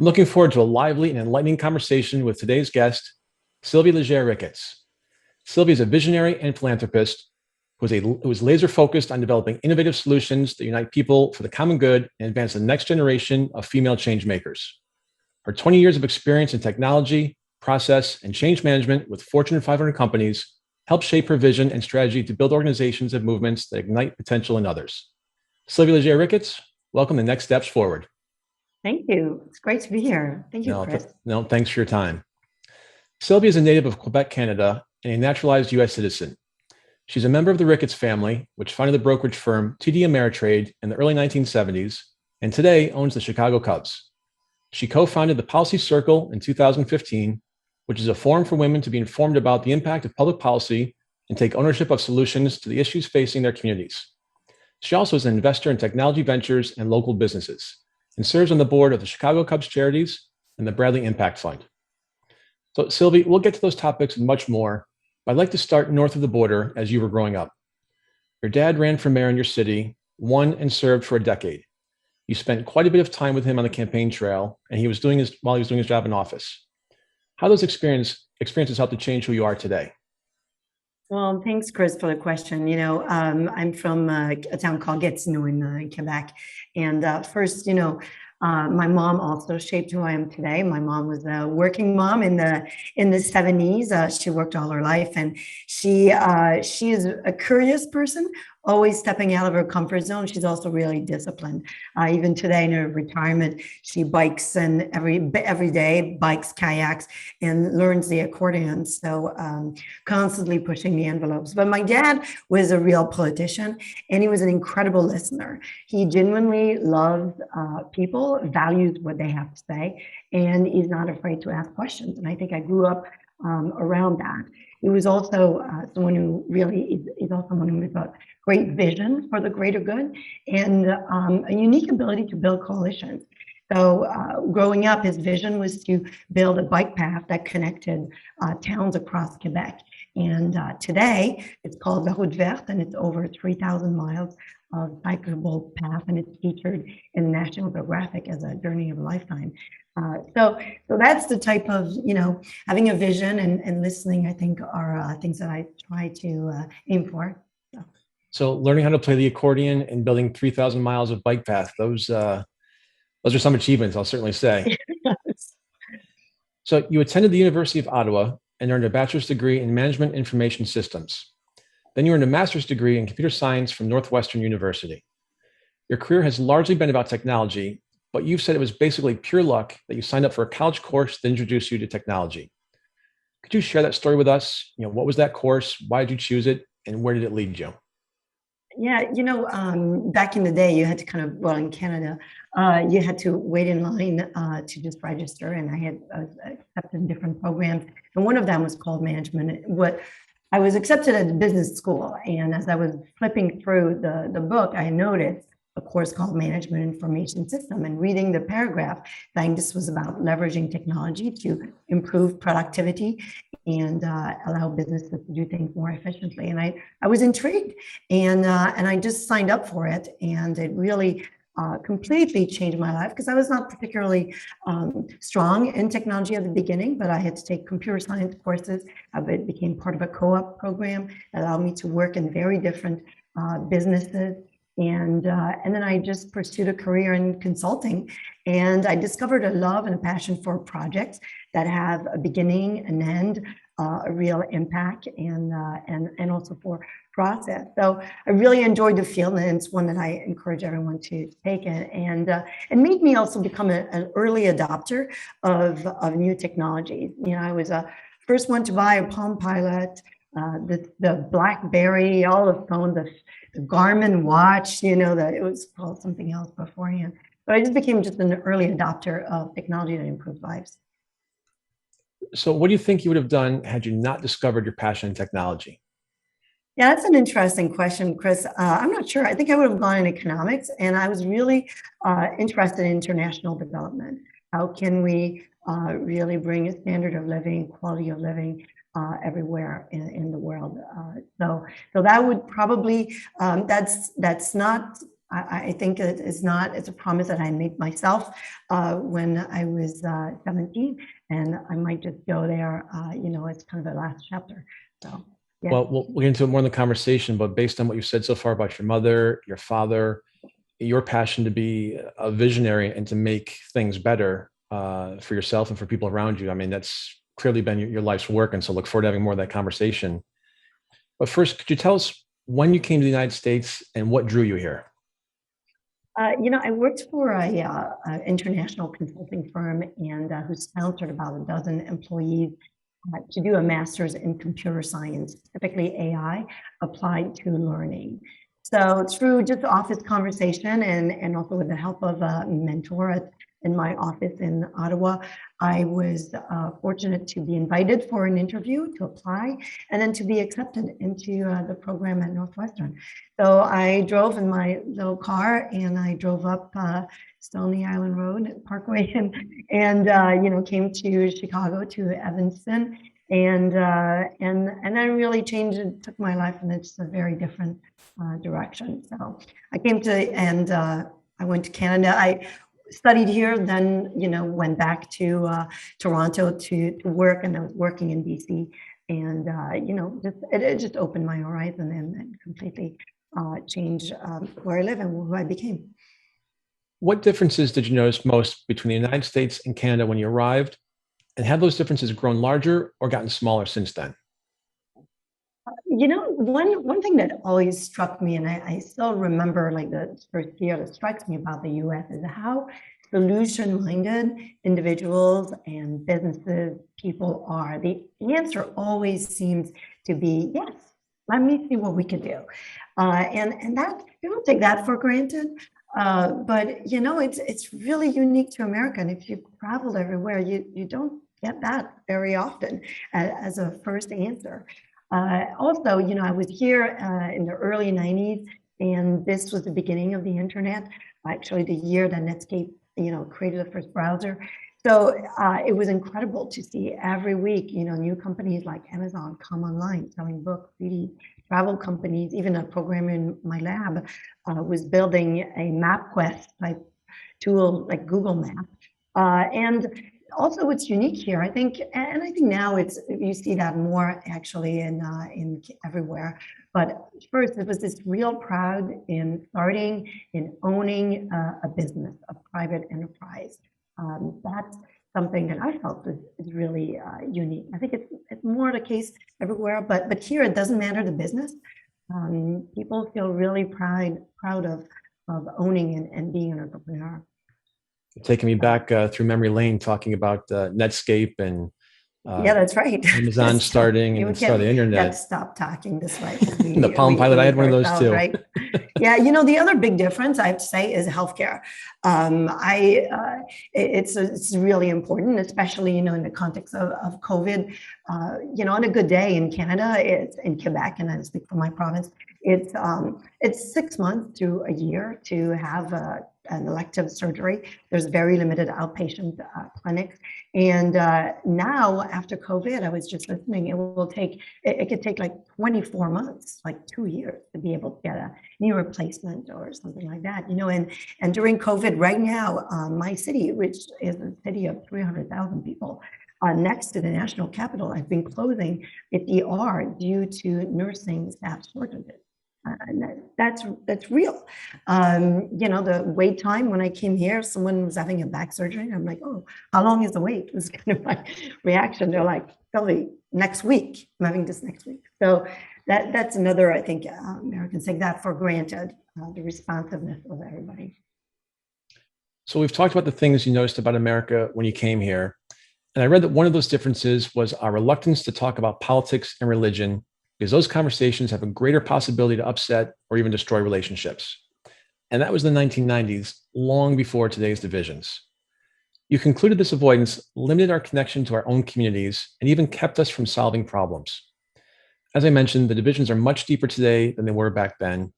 I'm looking forward to a lively and enlightening conversation with today's guest, Sylvie Légère Ricketts. Sylvie is a visionary and philanthropist who is laser focused on developing innovative solutions that unite people for the common good and advance the next generation of female change makers. Her 20 years of experience in technology, process, and change management with Fortune 500 companies helped shape her vision and strategy to build organizations and movements that ignite potential in others. Sylvie Légère Ricketts, welcome to Next Steps Forward. Thank you. It's great to be here. Thank you, Chris. Thanks for your time. Sylvie is a native of Quebec, Canada, and a naturalized U.S. citizen. She's a member of the Ricketts family, which founded the brokerage firm TD Ameritrade in the early 1970s, and today owns the Chicago Cubs. She co-founded the Policy Circle in 2015, which is a forum for women to be informed about the impact of public policy and take ownership of solutions to the issues facing their communities. She also is an investor in technology ventures and local businesses, and serves on the board of the Chicago Cubs Charities and the Bradley Impact Fund. So Sylvie, we'll get to those topics and much more, but I'd like to start north of the border as you were growing up. Your dad ran for mayor in your city, won and served for a decade. You spent quite a bit of time with him on the campaign trail, and while he was doing his job in office. How those experiences helped to change who you are today? Well, thanks, Chris, for the question. I'm from a town called Gatineau in Quebec. And first, my mom also shaped who I am today. My mom was a working mom in the 70s. She worked all her life, and she is a curious person, always stepping out of her comfort zone. She's also really disciplined. Even today in her retirement, she bikes and every day bikes, kayaks, and learns the accordion. So constantly pushing the envelopes. But my dad was a real politician, and he was an incredible listener. He genuinely loves people, values what they have to say, and is not afraid to ask questions. And I think I grew up around that. He was also someone who really is also someone with a great vision for the greater good and a unique ability to build coalitions. So growing up, his vision was to build a bike path that connected towns across Quebec. And today it's called La Route Verte, and it's over 3,000 miles of cyclable path, and it's featured in National Geographic as a journey of a lifetime. So that's the type of, having a vision and listening, I think, are things that I try to aim for. So learning how to play the accordion and building 3,000 miles of bike path, those are some achievements, I'll certainly say. Yes. So you attended the University of Ottawa and earned a bachelor's degree in management information systems. Then you earned a master's degree in computer science from Northwestern University. Your career has largely been about technology, but you've said it was basically pure luck that you signed up for a college course that introduced you to technology. Could you share that story with us? What was that course? Why did you choose it? And where did it lead you? Yeah, back in the day, you had to in Canada, you had to wait in line to just register, and I was accepted in different programs, and one of them was called management. I was accepted at business school, and as I was flipping through the book, I noticed a course called Management Information System, and reading the paragraph saying this was about leveraging technology to improve productivity and allow businesses to do things more efficiently. And I was intrigued, and I just signed up for it, and it really completely changed my life, because I was not particularly strong in technology at the beginning, but I had to take computer science courses. It became part of a co-op program that allowed me to work in very different businesses. And then I just pursued a career in consulting, and I discovered a love and a passion for projects that have a beginning, an end, a real impact, and also for process. So I really enjoyed the field, and it's one that I encourage everyone to take it. And it made me also become an early adopter of new technologies. I was a first one to buy a Palm Pilot, the BlackBerry, all the phones, the Garmin watch, that it was called something else beforehand. But I just became just an early adopter of technology that improves lives. So what do you think you would have done had you not discovered your passion in technology? Yeah, that's an interesting question, Chris. I'm not sure. I think I would have gone in economics, and I was really interested in international development. How can we really bring a standard of living, quality of living everywhere in the world? So that would probably, that's not I think it's a promise that I made myself when I was 17, and I might just go there, it's kind of the last chapter. So, yeah. Well, we'll get into it more in the conversation, but based on what you said so far about your mother, your father, your passion to be a visionary and to make things better for yourself and for people around you, I mean, that's clearly been your life's work. And so look forward to having more of that conversation. But first, could you tell us when you came to the United States and what drew you here? I worked for a international consulting firm and who sponsored about a dozen employees to do a master's in computer science, specifically AI, applied to learning. So through just office conversation and also with the help of a mentor in my office in Ottawa, I was fortunate to be invited for an interview to apply and then to be accepted into the program at Northwestern. So I drove in my little car and I drove up Stony Island Road Parkway and came to Chicago to Evanston. And that really changed and took my life in just a very different direction. So I came to, and I went to Canada. I studied here, then, went back to Toronto to work, and I was working in BC. And, it just opened my horizon and completely changed where I live and who I became. What differences did you notice most between the United States and Canada when you arrived? And have those differences grown larger or gotten smaller since then? One thing that always struck me, and I still remember like the first year that strikes me about the US, is how solution-minded individuals and businesses, people are. The answer always seems to be, yes, let me see what we can do. And that, you don't take that for granted. But it's really unique to America. And if you've traveled everywhere, you don't get that very often as a first answer. Also, I was here in the early 90s, and this was the beginning of the internet, actually the year that Netscape, created the first browser. So it was incredible to see every week, new companies like Amazon come online selling books, CDs, travel companies. Even a program in my lab was building a MapQuest type tool like Google Maps. And also what's unique here, I think now you see that more actually in everywhere. But first, it was this real proud in starting, in owning a business, a private enterprise. That's something that I felt is really unique. I think it's more the case everywhere, but here it doesn't matter the business. People feel really proud of owning and being an entrepreneur. Taking me back through memory lane, talking about Netscape and yeah, that's right. Amazon starting and start the internet. You have to stop talking this way. The Palm Pilot, I had one of those too. Right? Yeah, the other big difference I have to say is healthcare. It's really important, especially in the context of COVID. On a good day in Canada, it's in Quebec, and I speak for my province. It's 6 months to a year to have an elective surgery. There's very limited outpatient clinics. And now after COVID, I was just listening, it could take like 24 months, like 2 years to be able to get a knee replacement or something like that, and during COVID right now, my city, which is a city of 300,000 people, next to the national capital, I've been closing its ER due to nursing staff shortages. And that's real. The wait time when I came here, someone was having a back surgery. I'm like, oh, how long is the wait? Was kind of my reaction. They're like, probably next week. I'm having this next week. So that's another, I think, Americans take that for granted, the responsiveness of everybody. So we've talked about the things you noticed about America when you came here. And I read that one of those differences was our reluctance to talk about politics and religion, because those conversations have a greater possibility to upset or even destroy relationships. And that was the 1990s, long before today's divisions. You concluded this avoidance limited our connection to our own communities and even kept us from solving problems. As I mentioned, the divisions are much deeper today than they were back then.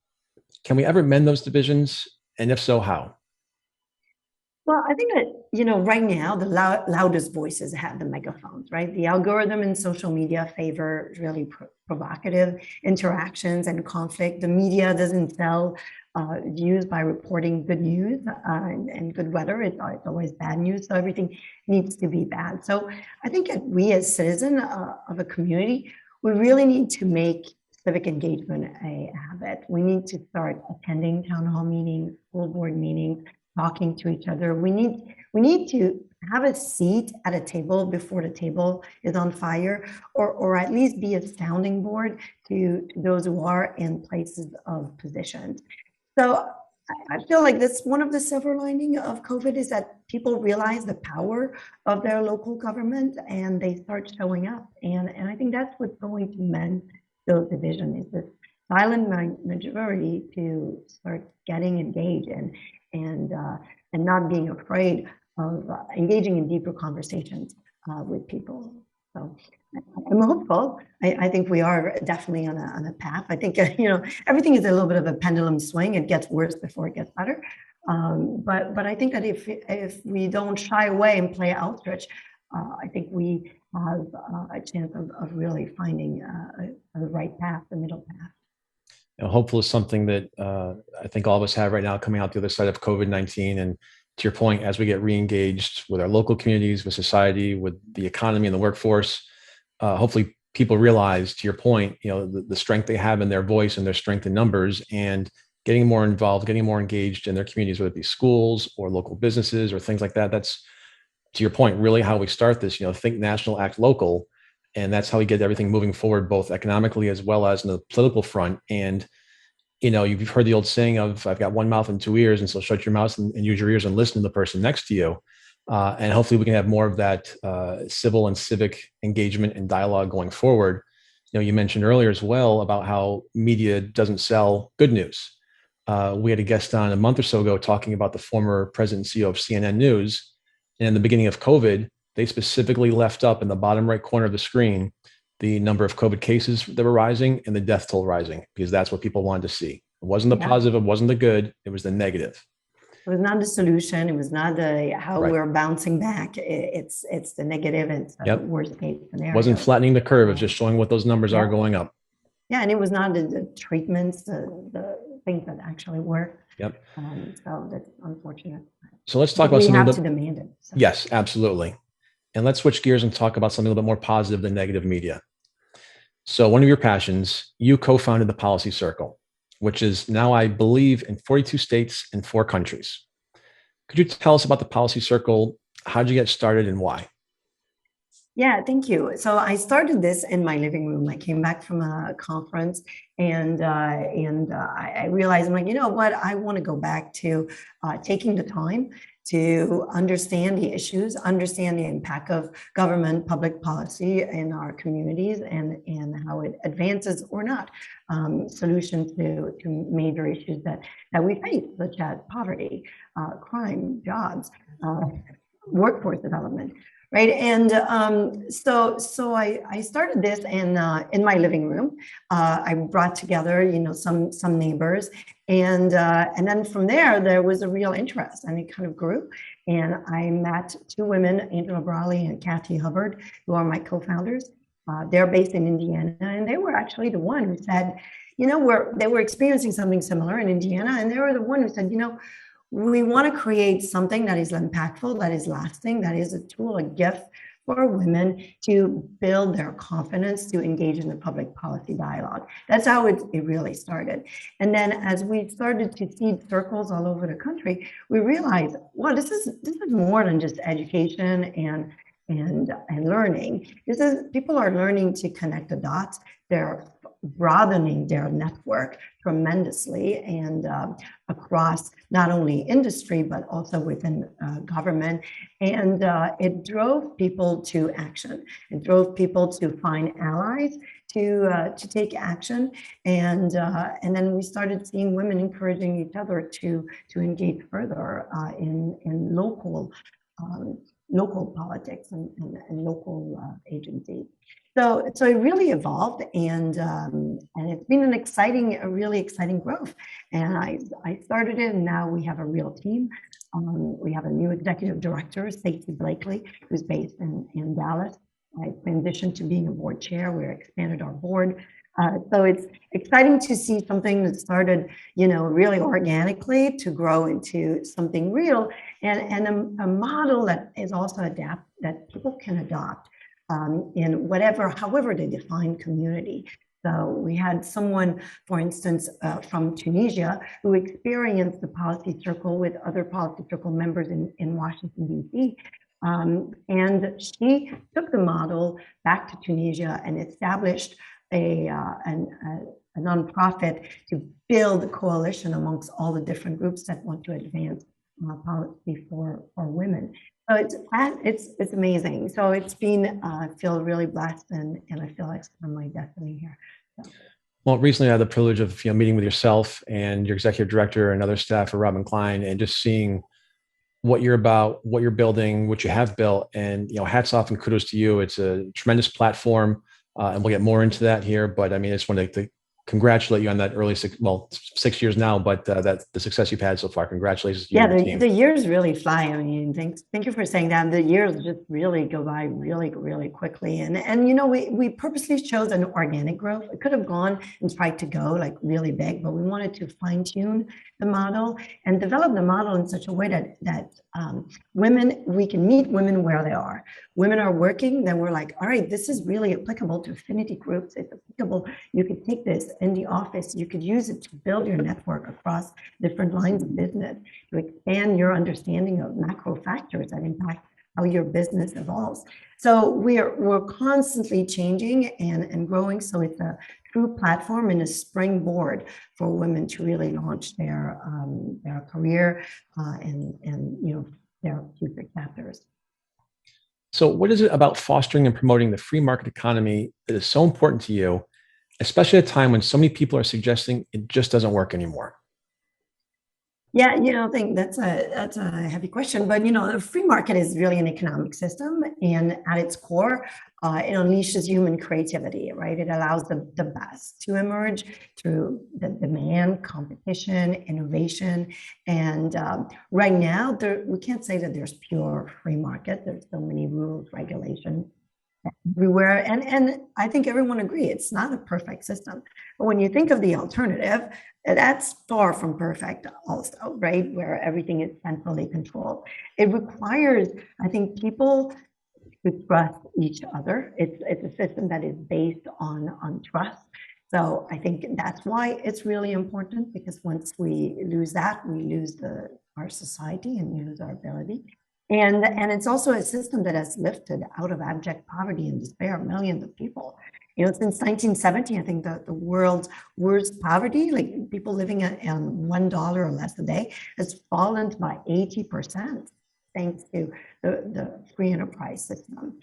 Can we ever mend those divisions? And if so, how? Well, I think that, right now, the loudest voices have the megaphones, right? The algorithm in social media favor really provocative interactions and conflict. The media doesn't sell views by reporting good news and good weather. It's always bad news, so everything needs to be bad. So I think that we as citizens of a community, we really need to make civic engagement a habit. We need to start attending town hall meetings, school board meetings, talking to each other. We need to have a seat at a table before the table is on fire, or at least be a sounding board to those who are in places of positions. So I feel like that's one of the silver lining of COVID, is that people realize the power of their local government and they start showing up. And I think that's what's going to mend those divisions, is this silent majority to start getting engaged and not being afraid of engaging in deeper conversations with people. So I'm hopeful. I think we are definitely on a path. I think everything is a little bit of a pendulum swing. It gets worse before it gets better. But I think that if we don't shy away and play outstretch, I think we have a chance of really finding the right path, the middle path. Hopeful is something that I think all of us have right now, coming out the other side of COVID-19. And to your point, as we get re-engaged with our local communities, with society, with the economy and the workforce, hopefully people realize, to your point, the strength they have in their voice and their strength in numbers, and getting more involved, getting more engaged in their communities, whether it be schools or local businesses or things like that. That's, to your point, really how we start this, think national, act local. And that's how we get everything moving forward, both economically as well as in the political front. And you've heard the old saying of, I've got one mouth and two ears, and so shut your mouth and use your ears and listen to the person next to you. And hopefully we can have more of that civil and civic engagement and dialogue going forward. You mentioned earlier as well about how media doesn't sell good news. We had a guest on a month or so ago talking about the former president and CEO of CNN News. And in the beginning of COVID, they specifically left up in the bottom right corner of the screen the number of COVID cases that were rising and the death toll rising, because that's what people wanted to see. It wasn't the positive, it wasn't the good, it was the negative. It was not the solution. It was not how Right. we're bouncing back. It's the negative. It's the worst case scenario. It wasn't flattening the curve. It's just showing what those numbers are going up. Yeah, and it was not the treatments, the things that actually work. Yep. So that's unfortunate. So let's talk about something. We have to demand it. So. Yes, absolutely. And let's switch gears and talk about something a little bit more positive than negative media. So one of your passions, you co-founded the Policy Circle, which is now, I believe, in 42 states and 4 countries. Could you tell us about the Policy Circle? How did you get started and why? Yeah, thank you. So I started this in my living room. I came back from a conference and I realized, I'm like, you know what? I want to go back to taking the time to understand the issues, understand the impact of government public policy in our communities and how it advances or not solutions to major issues that we face, such as poverty, crime, jobs, workforce development. Right. And so I started this in my living room. I brought together, some neighbors, and then from there was a real interest, and it kind of grew. And I met 2 women, Angela Brawley and Kathy Hubbard, who are my co-founders. They're based in Indiana, and they were actually the one who said, they were experiencing something similar in Indiana, and they were the one who said, we want to create something that is impactful, that is lasting, that is a tool, a gift for women to build their confidence to engage in the public policy dialogue. That's how it really started. And then as we started to seed circles all over the country, we realized, well, this is more than just education and learning. People are learning to connect the dots. They're broadening their network tremendously and across not only industry, but also within government. And it drove people to action. It drove people to find allies to take action. And then we started seeing women encouraging each other to engage further in local politics and local agencies. So it really evolved, and it's been a really exciting growth. And I started it, and now we have a real team. We have a new executive director, Stacey Blakely, who's based in Dallas. I transitioned to being a board chair. We expanded our board. So it's exciting to see something that started, really organically to grow into something real, and a model that is also that people can adopt in however they define community. So we had someone, for instance, from Tunisia, who experienced the policy circle with other policy circle members in Washington, D.C. And she took the model back to Tunisia and established a nonprofit to build a coalition amongst all the different groups that want to advance policy for women. So it's amazing. So it's been, I feel really blessed, and I feel like it's my destiny here. So. Well, recently I had the privilege of meeting with yourself and your executive director and other staff at Robin Klein, and just seeing what you're about, what you're building, what you have built, and hats off and kudos to you. It's a tremendous platform, and we'll get more into that here. But I mean, I just wanted to congratulate you on that early 6 years now, but that the success you've had so far. Congratulations to you and your team. The years really fly. I mean, thank you for saying that. The years just really go by really, really quickly. And we purposely chose an organic growth. It could have gone and tried to go like really big, but we wanted to fine tune the model and develop the model in such a way that we can meet women where they are. Women are working, then we're like, all right, this is really applicable to affinity groups. It's applicable. You could take this in the office. You could use it to build your network across different lines of business, to expand your understanding of macro factors that impact how your business evolves. So we're constantly changing and growing. So it's a true platform and a springboard for women to really launch their career and their future chapters. So what is it about fostering and promoting the free market economy that is so important to you, especially at a time when so many people are suggesting it just doesn't work anymore? Yeah, I think that's a heavy question, but the free market is really an economic system, and at its core, it unleashes human creativity, right? It allows the best to emerge through the demand, competition, innovation, and right now, we can't say that there's pure free market. There's so many rules, regulations everywhere, and I think everyone agrees it's not a perfect system. But when you think of the alternative, that's far from perfect also, right? Where everything is centrally controlled. It requires, I think, people to trust each other. It's a system that is based on trust. So I think that's why it's really important, because once we lose that, we lose our society and we lose our ability. And it's also a system that has lifted out of abject poverty and despair millions of people. Since 1970, I think the world's worst poverty, like people living on $1 or less a day, has fallen by 80% thanks to the free enterprise system.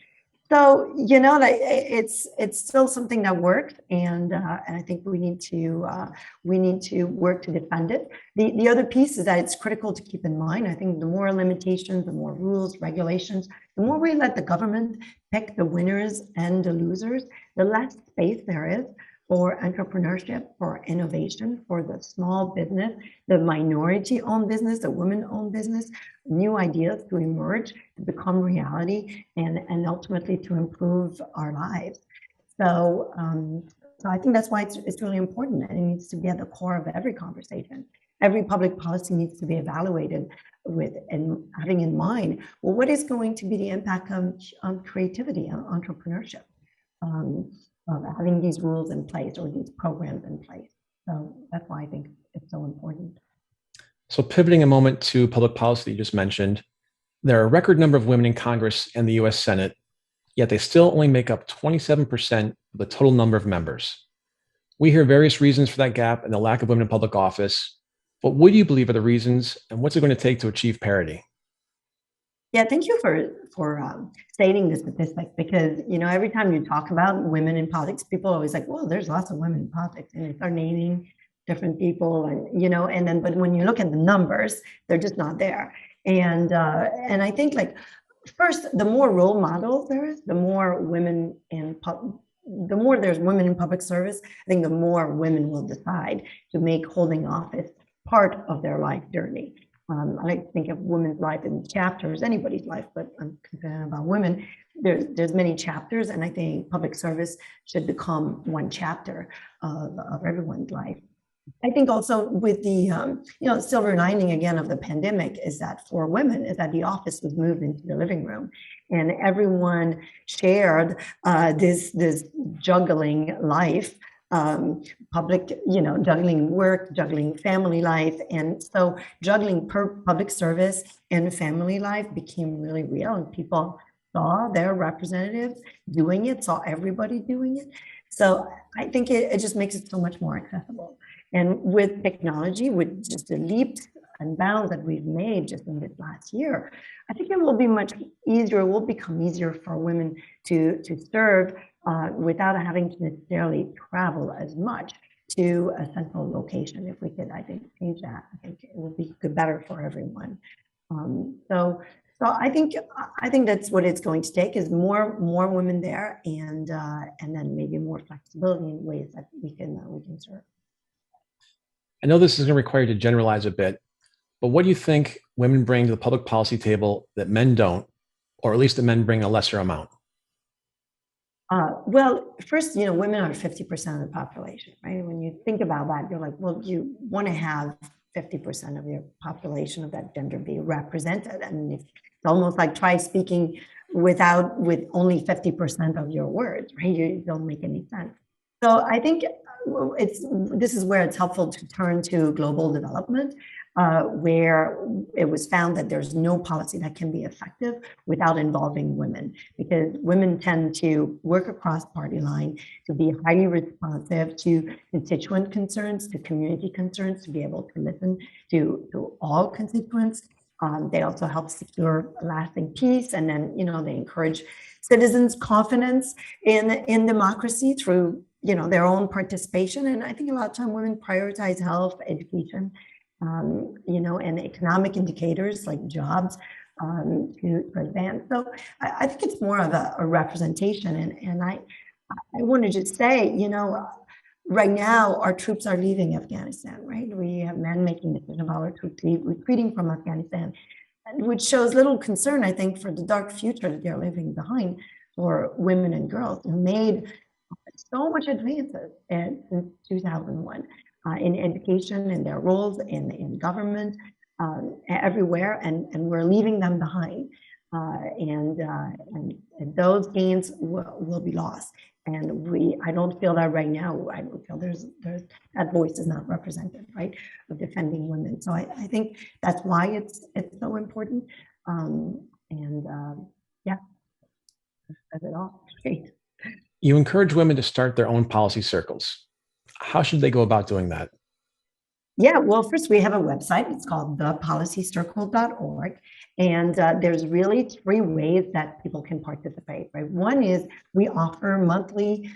So that it's still something that works, and I think we need to work to defend it. The other piece is that it's critical to keep in mind. I think the more limitations, the more rules, regulations, the more we let the government pick the winners and the losers, the less space there is for entrepreneurship, for innovation, for the small business, the minority-owned business, the women-owned business, new ideas to emerge, to become reality, and ultimately to improve our lives. So I think that's why it's really important, and it needs to be at the core of every conversation. Every public policy needs to be evaluated with and having in mind, well, what is going to be the impact on creativity, on entrepreneurship? Of having these rules in place or these programs in place. So that's why I think it's so important. So pivoting a moment to public policy that you just mentioned, there are a record number of women in Congress and the US Senate, yet they still only make up 27% of the total number of members. We hear various reasons for that gap and the lack of women in public office, but what do you believe are the reasons, and what's it going to take to achieve parity? Yeah, thank you for stating the statistic, because every time you talk about women in politics, people are always like, well, there's lots of women in politics, and they start naming different people, and but when you look at the numbers, they're just not there. And I think, like, first, the more role models there is, the more there's women in public service, I think the more women will decide to make holding office part of their life journey. I like to think of women's life in chapters, anybody's life, but I'm concerned about women. there's many chapters, and I think public service should become one chapter of everyone's life. I think also with the silver lining again of the pandemic is that for women is that the office was moved into the living room, and everyone shared this juggling life, juggling work, juggling family life, and so juggling public service and family life became really real, and people saw their representatives doing it, saw everybody doing it. So I think it just makes it so much more accessible. And with technology, with just the leaps and bounds that we've made just in this last year, I think it will be much easier, it will become easier for women to serve without having to necessarily travel as much to a central location. If we could, I think, change that, I think it would be better for everyone. So I think that's what it's going to take, is more women there, and then maybe more flexibility in ways that we can serve. I know this is going to require you to generalize a bit, but what do you think women bring to the public policy table that men don't, or at least that men bring a lesser amount? Well, first, women are 50% of the population, right? When you think about that, you're like, well, you want to have 50% of your population of that gender be represented. I mean, it's almost like try speaking with only 50% of your words, right? You don't make any sense. So I think this is where it's helpful to turn to global development, where it was found that there's no policy that can be effective without involving women, because women tend to work across party line, to be highly responsive to constituent concerns, to community concerns, to be able to listen to all constituents. They also help secure lasting peace, and then they encourage citizens' confidence in democracy through their own participation. And I think a lot of time women prioritize health, education, and economic indicators like jobs to advance. So I think it's more of a representation. And I want to just say, right now our troops are leaving Afghanistan, right? We have men making decisions about our troops retreating from Afghanistan, which shows little concern, I think, for the dark future that they're leaving behind for women and girls who made so much advances since 2001 in education, in their roles in government, everywhere, and we're leaving them behind, and those gains will be lost. And I don't feel that right now. I don't feel there's that voice is not represented, right, of defending women. So I think that's why it's so important. Yeah, that's it all. Great. You encourage women to start their own policy circles. How should they go about doing that? Yeah, well, first we have a website. It's called thepolicycircle.org. And there's really 3 ways that people can participate, right? One is we offer monthly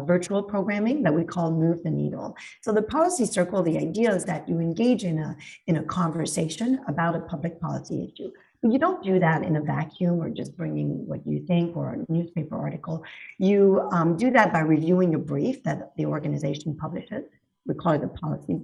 virtual programming that we call Move the Needle. So the Policy Circle, the idea is that you engage in a conversation about a public policy issue. But you don't do that in a vacuum or just bringing what you think or a newspaper article. You do that by reviewing a brief that the organization publishes. We call it a policy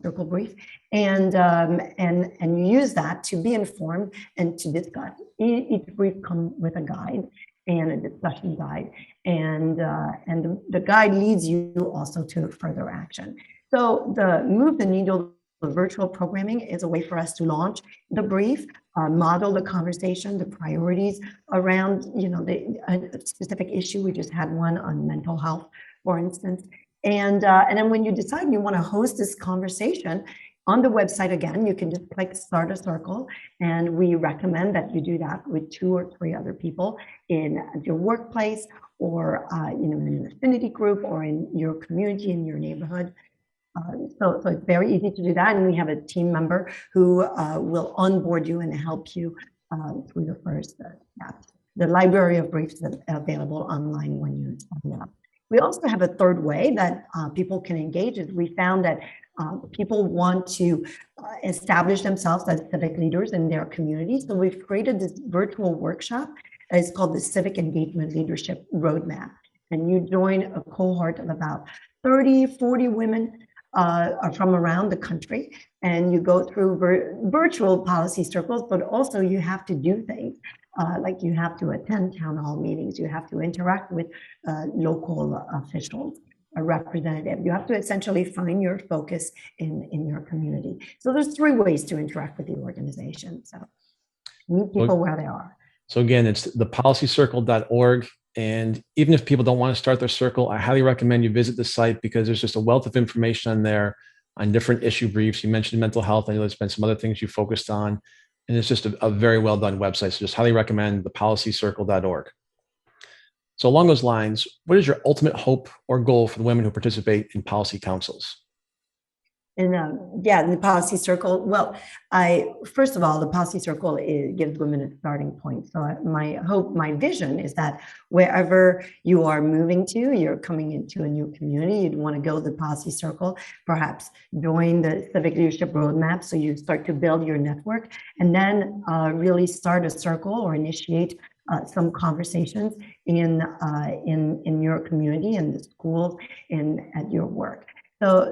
circle brief, and you use that to be informed and to discuss. Each brief comes with a guide and a discussion guide, and the guide leads you also to further action. So the Move the Needle virtual programming is a way for us to launch the brief, model the conversation, the priorities around the specific issue. We just had one on mental health, for instance. And then when you decide you want to host this conversation on the website, again, you can just click Start a Circle, and we recommend that you do that with 2 or 3 other people in your workplace, or in an affinity group, or in your community, in your neighborhood. So it's very easy to do that, and we have a team member who will onboard you and help you through the first steps. The library of briefs is available online when you sign up. We also have a third way that people can engage. Is we found that people want to establish themselves as civic leaders in their community. So we've created this virtual workshop. It's called the Civic Engagement Leadership Roadmap. And you join a cohort of about 30, 40 women from around the country, and you go through virtual policy circles, but also you have to do things Like you have to attend town hall meetings, you have to interact with local officials, a representative. You have to essentially find your focus in your community. So there's 3 ways to interact with the organization. So meet people where they are. So again, it's thepolicycircle.org. And even if people don't want to start their circle, I highly recommend you visit the site because there's just a wealth of information on there on different issue briefs. You mentioned mental health. I know there's been some other things you focused on. And it's just a very well done website. So just highly recommend thepolicycircle.org. So along those lines, what is your ultimate hope or goal for the women who participate in policy councils? And in the policy circle, well, first of all, the policy circle gives women a starting point. So my hope, my vision is that wherever you are moving to, you're coming into a new community, you'd want to go to the policy circle, perhaps join the Civic Leadership Roadmap. So you start to build your network and then really start a circle or initiate some conversations in your community, in the schools, at your work.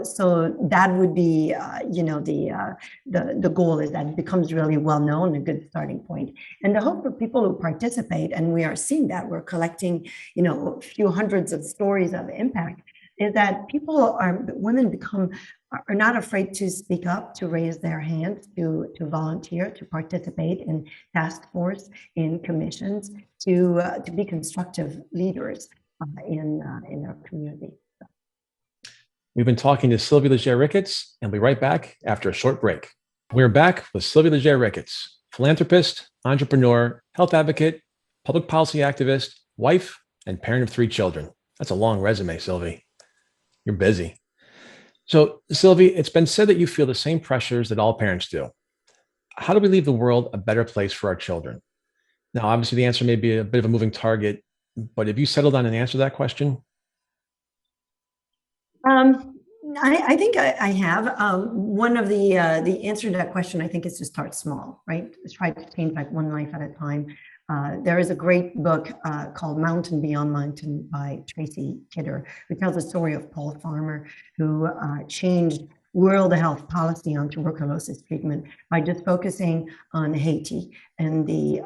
So that would be, the goal is that it becomes really well known, a good starting point. And the hope for people who participate, and we are seeing that we're collecting, a few hundreds of stories of impact, is that women are not afraid to speak up, to raise their hands, to volunteer, to participate in task force, in commissions, to be constructive leaders in our community. We've been talking to Sylvie Légère Ricketts, and we'll be right back after a short break. We're back with Sylvie Légère Ricketts, philanthropist, entrepreneur, health advocate, public policy activist, wife, and parent of 3 children. That's a long resume, Sylvie. You're busy. So, Sylvie, it's been said that you feel the same pressures that all parents do. How do we leave the world a better place for our children? Now, obviously, the answer may be a bit of a moving target, but have you settled on an answer to that question? I think I have. One of the answer to that question, I think, is to start small, right? Try to change like one life at a time. There is a great book called Mountain Beyond Mountain by Tracy Kidder, who tells the story of Paul Farmer, who changed world health policy on tuberculosis treatment by just focusing on Haiti and the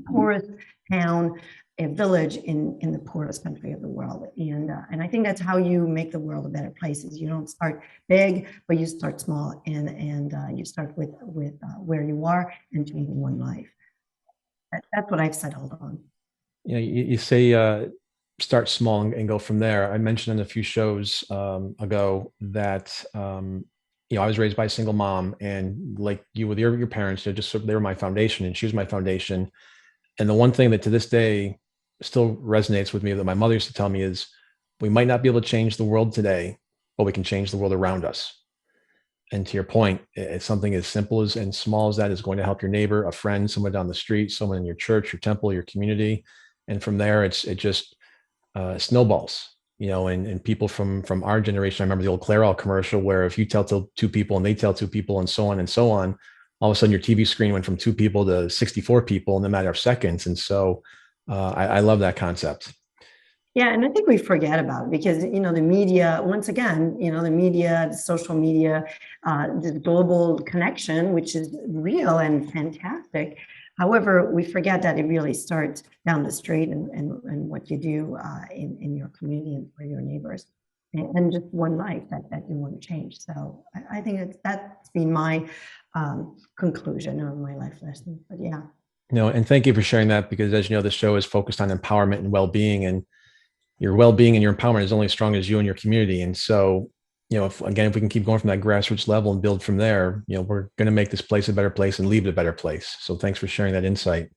poorest town, a village in the poorest country of the world. And I think that's how you make the world a better place, is you don't start big, but you start small, and you start with where you are and changing one life. That's what I've settled on. You say start small and go from there. I mentioned on a few shows ago that I was raised by a single mom, and like you with your parents, they were my foundation, and she was my foundation. And the one thing that to this day still resonates with me that my mother used to tell me is, we might not be able to change the world today, but we can change the world around us. And to your point, it's something as simple as and small as that is going to help your neighbor, a friend, someone down the street, someone in your church, your temple, your community. And from there, it just snowballs, and people from our generation. I remember the old Clairol commercial where if you tell 2 people and they tell 2 people and so on, all of a sudden your TV screen went from 2 people to 64 people in a matter of seconds. And so I love that concept. Yeah, and I think we forget about it because, the media, once again, the media, the social media, the global connection, which is real and fantastic. However, we forget that it really starts down the street and what you do in your community and for your neighbors, and just one life that you want to change. So I think that's been my conclusion of my life lesson. But yeah. And thank you for sharing that, because as you know, the show is focused on empowerment and well-being, and your well-being and your empowerment is only as strong as you and your community. And so, if we can keep going from that grassroots level and build from there, we're going to make this place a better place and leave it a better place. So thanks for sharing that insight.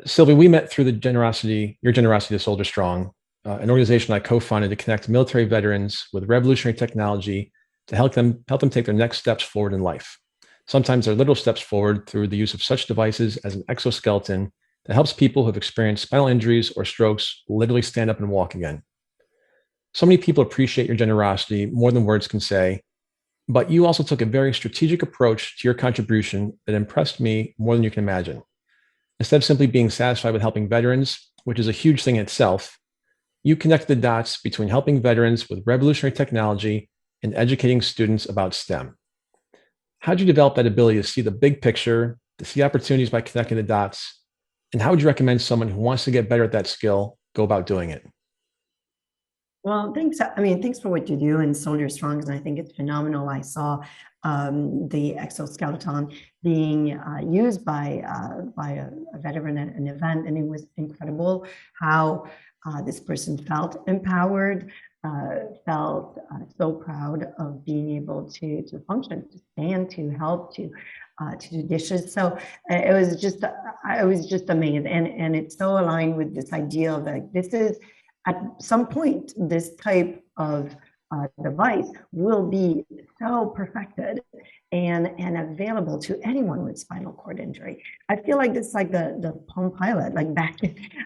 Sylvie, we met through your generosity to Soldier Strong, an organization I co-founded to connect military veterans with revolutionary technology to help them take their next steps forward in life. Sometimes they're literal steps forward through the use of such devices as an exoskeleton that helps people who have experienced spinal injuries or strokes literally stand up and walk again. So many people appreciate your generosity more than words can say, but you also took a very strategic approach to your contribution that impressed me more than you can imagine. Instead of simply being satisfied with helping veterans, which is a huge thing in itself, you connected the dots between helping veterans with revolutionary technology and educating students about STEM. How did you develop that ability to see the big picture, to see opportunities by connecting the dots? And how would you recommend someone who wants to get better at that skill go about doing it? Well, thanks. I mean, thanks for what you do in Soldier Strong, and I think it's phenomenal. I saw the exoskeleton being used by a veteran at an event, and it was incredible how this person felt empowered, felt so proud of being able to function, to stand, to help, to do dishes. So it was just amazing, and it's so aligned with this idea of like, this is, at some point, this type of device will be so perfected and available to anyone with spinal cord injury. I feel like it's like the Palm Pilot, like back,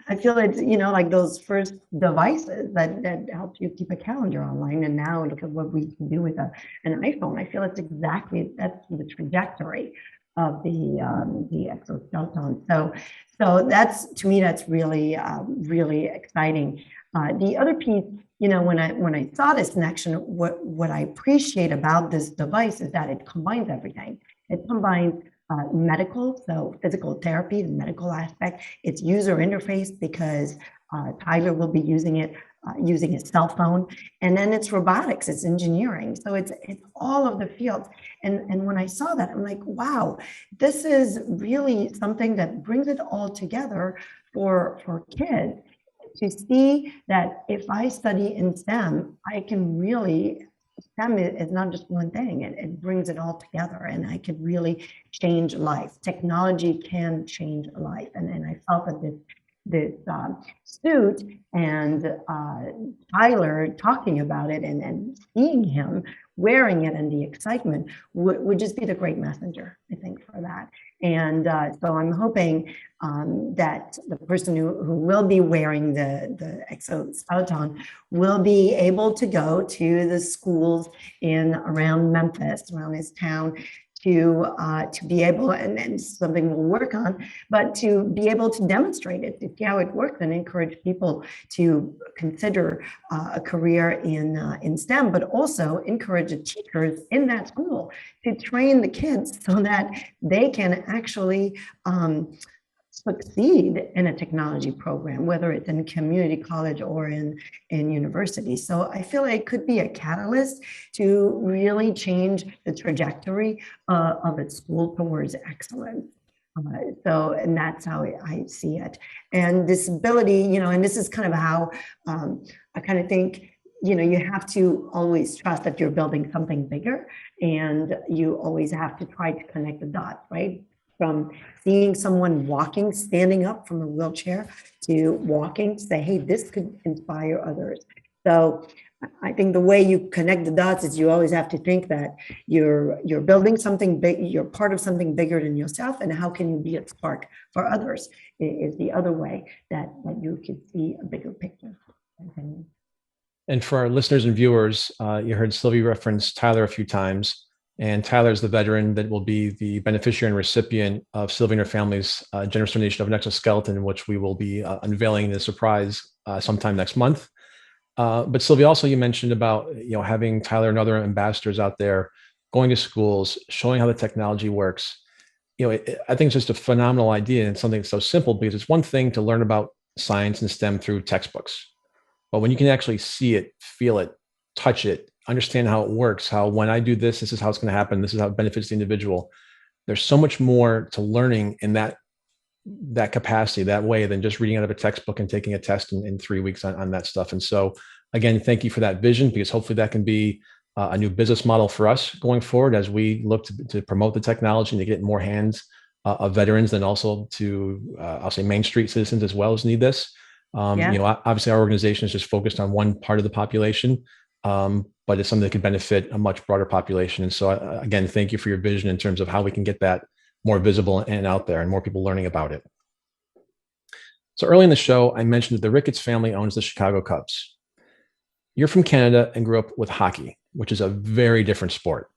I feel it's, like those first devices that help you keep a calendar online. And now look at what we can do with an iPhone. I feel that's the trajectory of the exoskeleton. So that's, to me, that's really, really exciting. The other piece, when I saw this in action, what I appreciate about this device is that it combines everything. It combines medical, so physical therapy, the medical aspect, its user interface, because Tyler will be using it using his cell phone, and then it's robotics, it's engineering. So it's all of the fields. And when I saw that, I'm like, wow, this is really something that brings it all together for kids to see that if I study in STEM, I can really, STEM is not just one thing, it brings it all together, and I could really change life. Technology can change a life. And I felt that this suit and Tyler talking about it and seeing him wearing it and the excitement would just be the great messenger, I think, for that. And so I'm hoping that the person who will be wearing the exoskeleton will be able to go to the schools around Memphis, around his town, to be able, and something we'll work on, but to be able to demonstrate it, to see how it works, and encourage people to consider a career in STEM, but also encourage the teachers in that school to train the kids so that they can actually succeed in a technology program, whether it's in community college or in university. So I feel like it could be a catalyst to really change the trajectory of its school towards excellence. And that's how I see it. And disability, and this is kind of how I kind of think, you have to always trust that you're building something bigger, and you always have to try to connect the dots, right? From seeing someone walking, standing up from a wheelchair, to walking, to say, hey, this could inspire others. So I think the way you connect the dots is you always have to think that you're building something big, you're part of something bigger than yourself, and how can you be a spark for others is the other way that you can see a bigger picture. And for our listeners and viewers, you heard Sylvie reference Tyler a few times. And Tyler is the veteran that will be the beneficiary and recipient of Sylvie and her family's generous donation of an exoskeleton, which we will be unveiling in a surprise sometime next month. But Sylvie, also you mentioned about having Tyler and other ambassadors out there going to schools, showing how the technology works. I think it's just a phenomenal idea, and something that's so simple, because it's one thing to learn about science and STEM through textbooks, but when you can actually see it, feel it, touch it, understand how it works, how when I do this, this is how it's going to happen, this is how it benefits the individual. There's so much more to learning in that capacity, that way, than just reading out of a textbook and taking a test in 3 weeks on that stuff. And so again, thank you for that vision, because hopefully that can be a new business model for us going forward as we look to promote the technology and to get in more hands of veterans, and also to I'll say Main Street citizens as well as need this. Obviously our organization is just focused on one part of the population, but it's something that could benefit a much broader population. And so again, thank you for your vision in terms of how we can get that more visible and out there, and more people learning about it. So early in the show, I mentioned that the Ricketts family owns the Chicago Cubs. You're from Canada and grew up with hockey, which is a very different sport.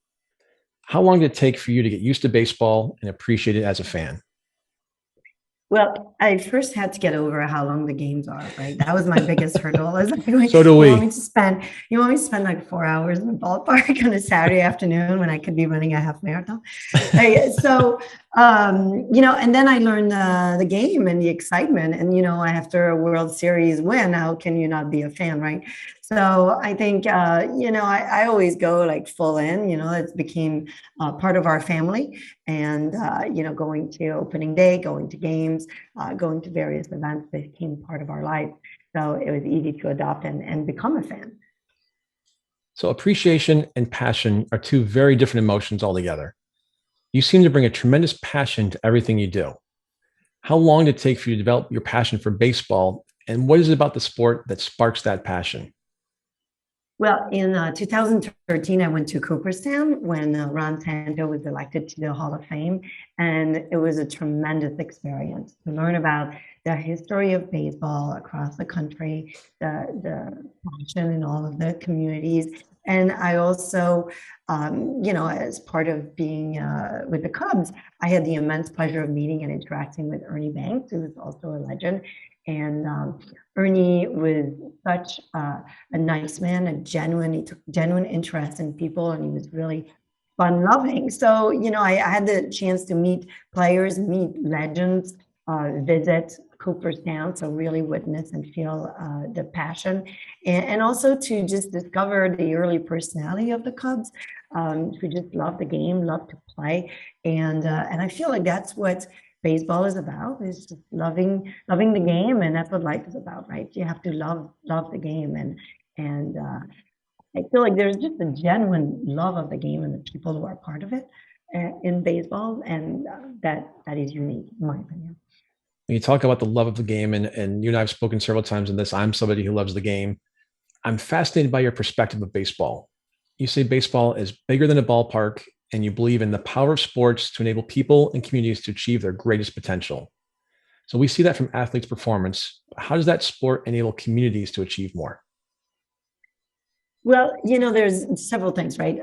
How long did it take for you to get used to baseball and appreciate it as a fan? Well, I first had to get over how long the games are, right? That was my biggest hurdle. I was like, so do we. You want me to spend like 4 hours in the ballpark on a Saturday afternoon when I could be running a half marathon? So And then I learned the game and the excitement. And, after a World Series win, how can you not be a fan, right? So I think, I always go like full in, it became part of our family. And, going to opening day, going to games, going to various events became part of our life. So it was easy to adopt and become a fan. So appreciation and passion are two very different emotions altogether. You seem to bring a tremendous passion to everything you do. How long did it take for you to develop your passion for baseball? And what is it about the sport that sparks that passion? Well, in 2013, I went to Cooperstown when Ron Santo was elected to the Hall of Fame. And it was a tremendous experience to learn about the history of baseball across the country, the passion in all of the communities. And I also, as part of being with the Cubs, I had the immense pleasure of meeting and interacting with Ernie Banks, who was also a legend. And Ernie was such a nice man, he took genuine interest in people, and he was really fun loving. So, I had the chance to meet players, meet legends, visit Cooperstown, so really witness and feel the passion, and also to just discover the early personality of the Cubs, who just love the game, love to play, and I feel like that's what baseball is about, is just loving the game, and that's what life is about, right? You have to love the game, and I feel like there's just a genuine love of the game and the people who are part of it in baseball, and that is unique, in my opinion. When you talk about the love of the game, and you and I have spoken several times in this, I'm somebody who loves the game. I'm fascinated by your perspective of baseball. You say baseball is bigger than a ballpark, and you believe in the power of sports to enable people and communities to achieve their greatest potential. So we see that from athletes' performance. How does that sport enable communities to achieve more? Well, there's several things, right?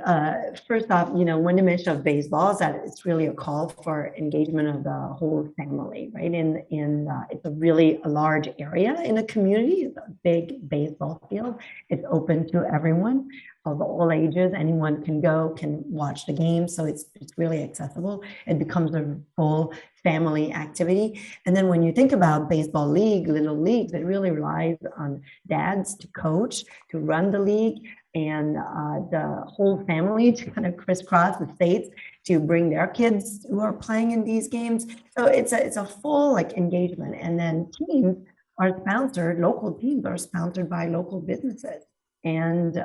First off, one dimension of baseball is that it's really a call for engagement of the whole family, right? It's a large area in a community. It's a big baseball field. It's open to everyone of all ages. Anyone can go, can watch the game. So it's really accessible. It becomes a full family activity. And then when you think about baseball league, little leagues, it really relies on dads to coach, to run the league, and the whole family to kind of crisscross the states to bring their kids who are playing in these games. So it's a full engagement. And then local teams are sponsored by local businesses. And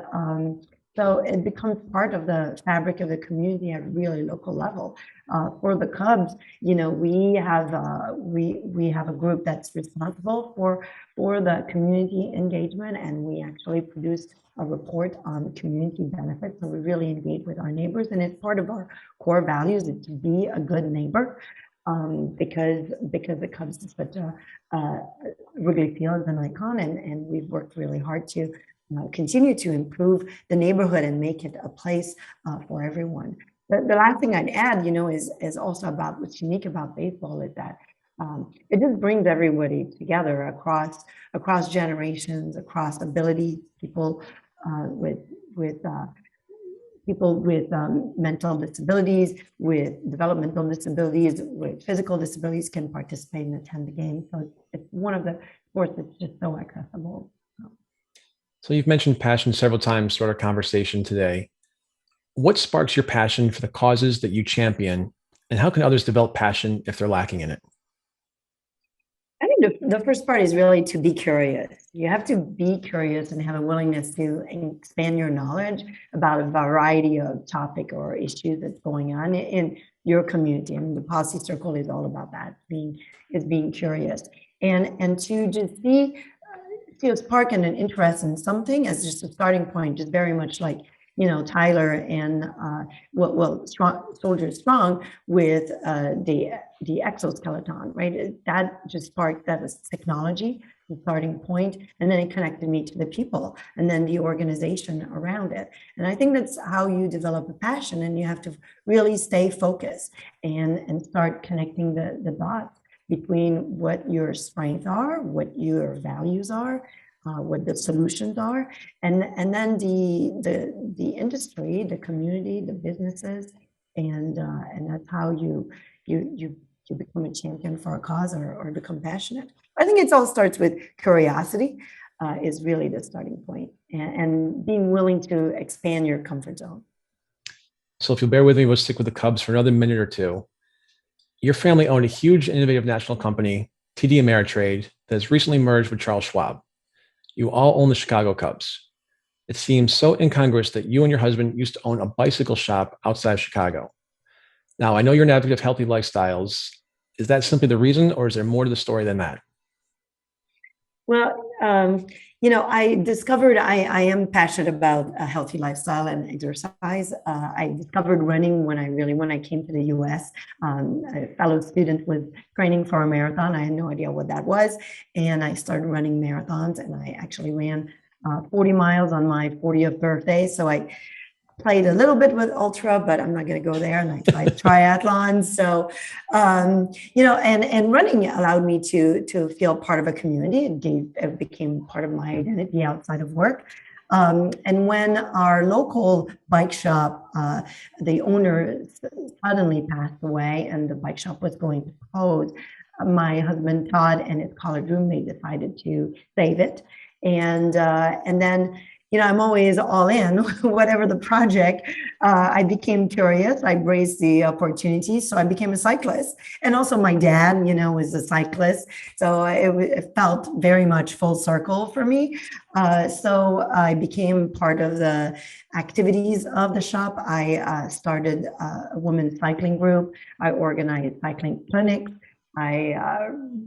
so it becomes part of the fabric of the community at a really local level. For the Cubs, we have a group that's responsible for the community engagement, and we actually produce a report on community benefits. So we really engage with our neighbors, and it's part of our core values is to be a good neighbor. Because the Cubs is such Wrigley Field is an icon, and we've worked really hard to continue to improve the neighborhood and make it a place for everyone. The last thing I'd add, is also about what's unique about baseball is that it just brings everybody together across generations, across abilities. People with mental disabilities, with developmental disabilities, with physical disabilities can participate and attend the game. So it's one of the sports that's just so accessible. So you've mentioned passion several times throughout our conversation today. What sparks your passion for the causes that you champion, and how can others develop passion if they're lacking in it? I think the first part is really to be curious. You have to be curious and have a willingness to expand your knowledge about a variety of topic or issues that's going on in your community. I mean, the policy circle is all about that, being curious, and to just see a spark and an interest in something as just a starting point, just very much like Tyler and Soldier Strong with the exoskeleton, right? That just sparked that as technology, the starting point, and then it connected me to the people and then the organization around it. And I think that's how you develop a passion, and you have to really stay focused and start connecting the dots between what your strengths are, what your values are, what the solutions are, and then the industry, the community, the businesses, and that's how you you become a champion for a cause or become passionate. I think it all starts with curiosity, is really the starting point, and being willing to expand your comfort zone. So if you'll bear with me, we'll stick with the Cubs for another minute or two. Your family owned a huge innovative national company, TD Ameritrade, that has recently merged with Charles Schwab. You all own the Chicago Cubs. It seems so incongruous that you and your husband used to own a bicycle shop outside of Chicago. Now, I know you're an advocate of healthy lifestyles. Is that simply the reason, or is there more to the story than that? Well, I discovered I am passionate about a healthy lifestyle and exercise. I discovered running when I came to the US. A fellow student was training for a marathon. I had no idea what that was. And I started running marathons, and I actually ran 40 miles on my 40th birthday. So I played a little bit with ultra, but I'm not going to go there. And I tried triathlons. So, and running allowed me to feel part of a community. It became part of my identity outside of work. And when our local bike shop, the owner suddenly passed away, and the bike shop was going to close, my husband Todd and his college roommate decided to save it. And then, I'm always all in, whatever the project. I became curious. I embraced the opportunity. So I became a cyclist. And also my dad, was a cyclist. So it felt very much full circle for me. So I became part of the activities of the shop. I started a women's cycling group. I organized cycling clinics. I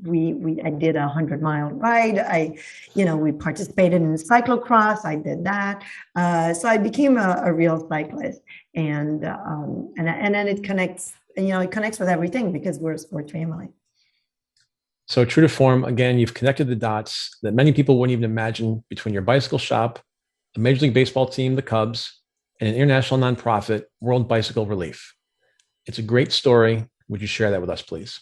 did a 100-mile ride. We participated in cyclocross. I did that. So I became a real cyclist, and then it connects. It connects with everything because we're a sport family. So true to form, again, you've connected the dots that many people wouldn't even imagine between your bicycle shop, a Major League Baseball team, the Cubs, and an international nonprofit, World Bicycle Relief. It's a great story. Would you share that with us, please?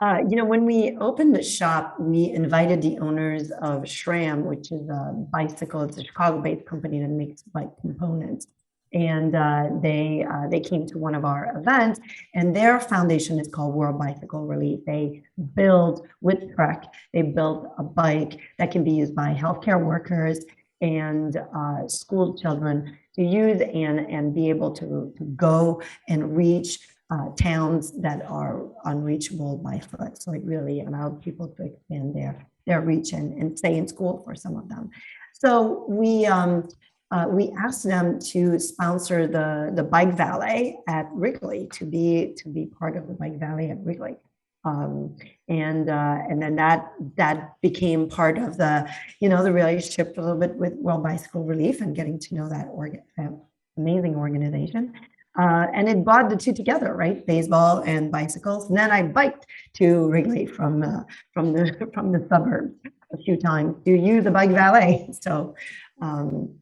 When we opened the shop, we invited the owners of SRAM, which is a bicycle. It's a Chicago-based company that makes bike components. And they came to one of our events, and their foundation is called World Bicycle Relief. They build with Trek, they built a bike that can be used by healthcare workers and school children to use and be able to go and reach towns that are unreachable by foot. So it really allowed people to expand their reach and stay in school for some of them. So we asked them to sponsor the bike valet at Wrigley, to be part of the bike valet at Wrigley. And then that became part of the relationship a little bit with World Bicycle Relief, and getting to know that amazing organization. And it brought the two together, right? Baseball and bicycles. And then I biked to Wrigley from the suburbs a few times to use the bike valet. So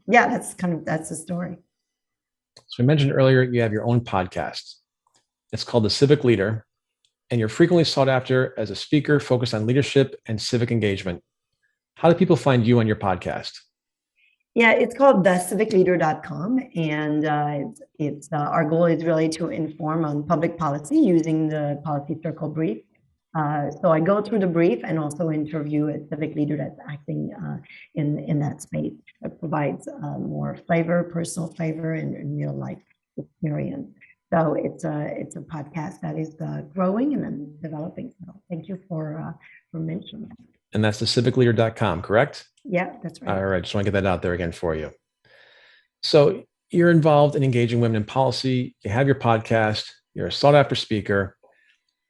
that's the story. So we mentioned earlier, you have your own podcast. It's called The Civic Leader, and you're frequently sought after as a speaker focused on leadership and civic engagement. How do people find you on your podcast? Yeah, it's called thecivicleader.com, and it's our goal is really to inform on public policy using the policy circle brief. So I go through the brief and also interview a civic leader that's acting in that space. That provides more flavor, personal flavor, and real life experience. So it's a podcast that is growing and then developing. So thank you for mentioning that. And that's thecivicleader.com, correct? Yeah, that's right. All right. Just want to get that out there again for you. So you're involved in engaging women in policy. You have your podcast. You're a sought after speaker.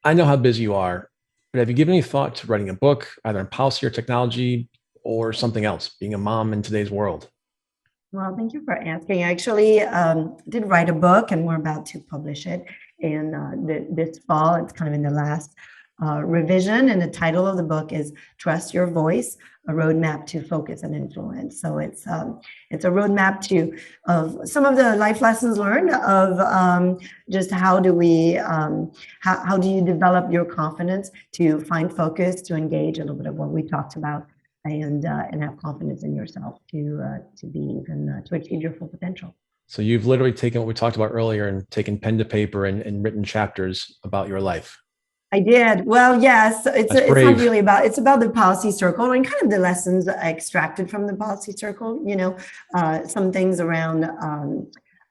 I know how busy you are, but have you given any thought to writing a book, either in policy or technology, or something else, being a mom in today's world? Well, thank you for asking. I actually did write a book, and we're about to publish it this fall. It's kind of in the last revision, and the title of the book is Trust Your Voice, a roadmap to focus and influence. So it's a roadmap of some of the life lessons learned of just how do you develop your confidence to find focus, to engage, a little bit of what we talked about, and have confidence in yourself to achieve your full potential. So you've literally taken what we talked about earlier and taken pen to paper and written chapters about your life. I did. Well, yes, it's That's not brave. really about, it's about the policy circle and kind of the lessons I extracted from the policy circle, some things around,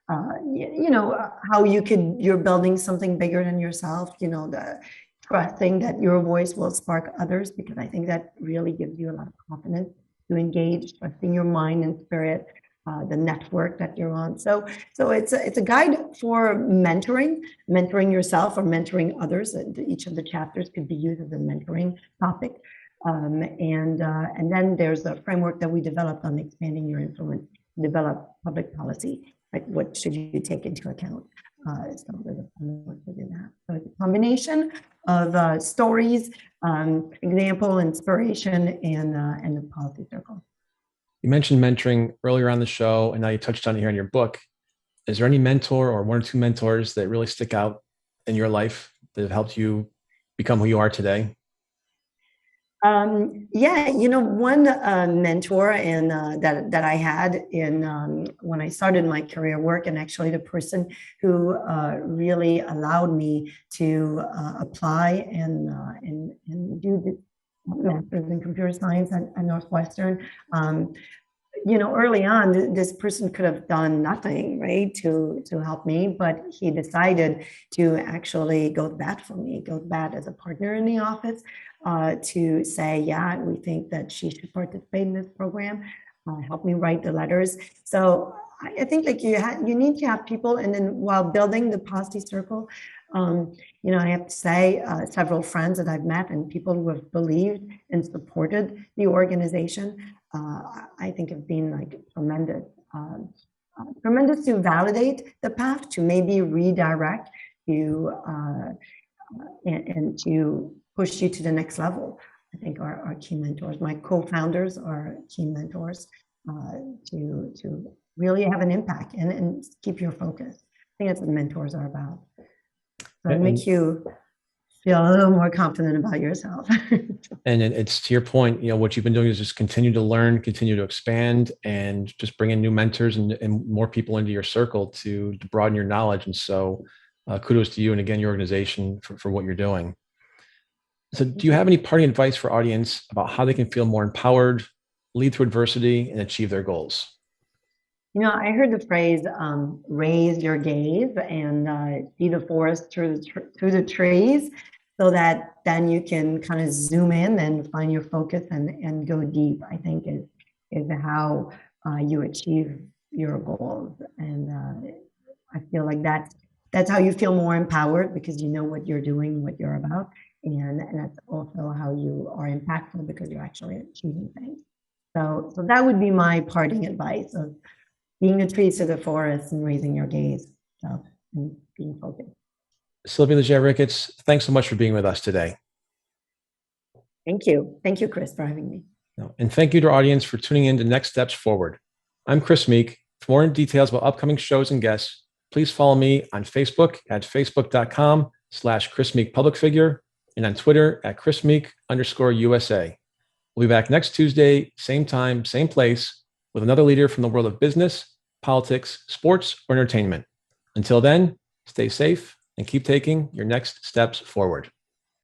how you're building something bigger than yourself, the trusting that your voice will spark others, because I think that really gives you a lot of confidence to engage, trusting your mind and spirit, the network that you're on. So it's a guide for mentoring yourself or mentoring others. Each of the chapters could be used as a mentoring topic. And then there's a framework that we developed on expanding your influence, develop public policy, like what should you take into account. So there's a framework to do that. So it's a combination of stories, example, inspiration, and the policy circle. You mentioned mentoring earlier on the show, and now you touched on it here in your book. Is there any mentor or one or two mentors that really stick out in your life that have helped you become who you are today? Yeah, one mentor and that I had in when I started my career work, and actually the person who really allowed me to apply and do the master's in computer science at Northwestern. Early on, this person could have done nothing, right, to help me, but he decided to actually go to bat for me, go to bat as a partner in the office, to say, yeah, we think that she should participate in this program, help me write the letters. So I think like you need to have people, and then while building the policy circle, I have to say several friends that I've met and people who have believed and supported the organization, I think have been like tremendous to validate the path, to maybe redirect you and to push you to the next level. I think our key mentors, my co-founders are key mentors to really have an impact and keep your focus. I think that's what mentors are about. So it makes you feel a little more confident about yourself. And it's to your point, what you've been doing is just continue to learn, continue to expand, and just bring in new mentors and more people into your circle to broaden your knowledge. And so kudos to you and again, your organization for what you're doing. So do you have any parting advice for audience about how they can feel more empowered, lead through adversity, and achieve their goals? I heard the phrase, raise your gaze and see the forest through the trees, so that then you can kind of zoom in and find your focus and go deep, I think is how you achieve your goals. And I feel like that's how you feel more empowered, because you know what you're doing, what you're about. And that's also how you are impactful, because you're actually achieving things. So that would be my parting advice, of being a tree to the forest and raising your gaze, and being focused. Sylvie Légère Ricketts, thanks so much for being with us today. Thank you. Thank you, Chris, for having me. And thank you to our audience for tuning in to Next Steps Forward. I'm Chris Meek. For more details about upcoming shows and guests, please follow me on Facebook at facebook.com/Chris Meek Public Figure, and on Twitter at Chris Meek_USA. We'll be back next Tuesday, same time, same place, with another leader from the world of business, politics, sports, or entertainment. Until then, stay safe and keep taking your next steps forward.